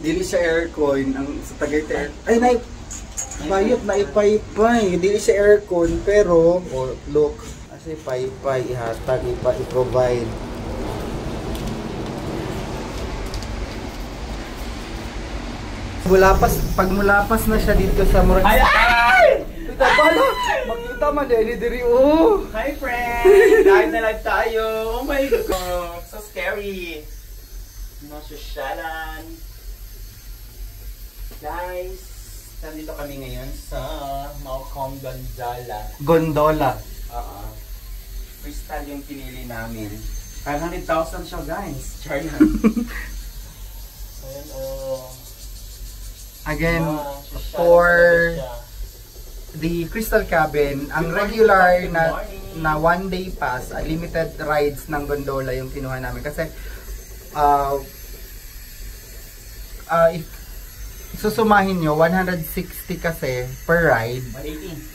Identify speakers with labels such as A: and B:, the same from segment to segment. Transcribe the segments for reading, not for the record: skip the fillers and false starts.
A: Dili siya aircon ang sa Tagaytay. Ay nay bayot na ipaypay. Dili siya aircon pero look, kasi paypay ihatag i-provide. Pag mulapas na siya dito sa Murag. Ay! Ito pala! Makita man diri oh!
B: Hi friends! Live na live tayo! Oh my god! So scary! Nasosyalan! Guys! Nandito kami ngayon sa Maokong Gondola. Crystal yung pinili namin. 500,000 siya guys! Char na! So yun
A: Again, for the Crystal Cabin, ang regular na one day pass, limited rides ng gondola yung kinuha namin. Kasi, if susumahin nyo, 160 kasi per ride.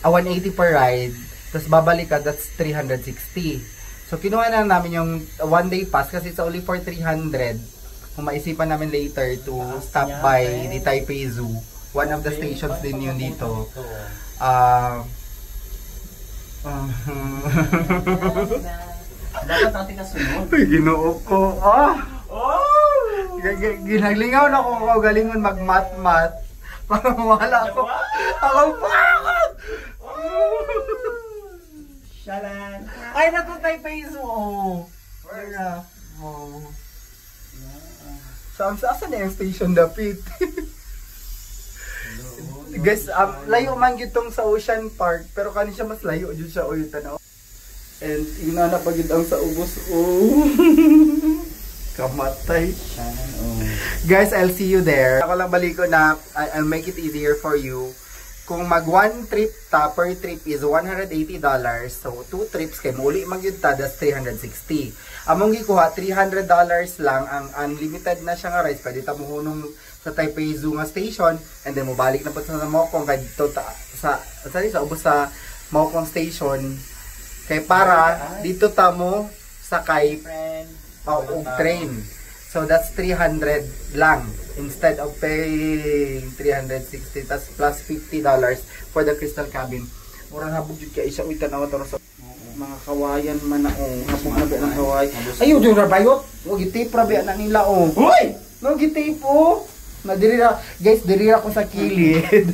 A: 180 per ride. Tapos babalik ka, that's 360. So, kinuha na namin yung one day pass kasi it's only for 300. Kung maisipan namin later to stop by the Taipei Zoo. One of the stations din yun dito.
B: Dapat natin nasunod.
A: Ginoo ko. Ginaglingaw na ako galingon mag-mat-mat. Para mawala ako. Ako bakit?
B: Shalan.
A: Ay, nato Taipei Zoo. Where? Saan na yung station dapit? Guys, layo man gitong sa Ocean Park, pero kani siya mas layo jud siya oy tanaw. And ina na pagid ang sa ubos kamatay. Guys, I'll see you there. Ako lang balik ko na I'll make it easier for you. Kung mag one trip ta, per trip is $180. So 2 trips kay muli man gyud ta, that's 360. Among gikuha $300 lang ang unlimited na siya nga rides. Pwede ta mohunong sa Taipei Zoo nga station and then mobalik na po sa Maokong kay sa ubos sa Maokong station. Kay para dito ta mo sakay og train. So that's 300 lang instead of paying 360 tas plus $50 for the Crystal Cabin. Murang habog jud kay isa uy tanaw to sa mga kawayan man na habog na ba ng kaway. Ayo jud ra bayot. Mo gitip ra ba na nila Hoy! No gitip na diri ra guys, diri ra ko sa kilid.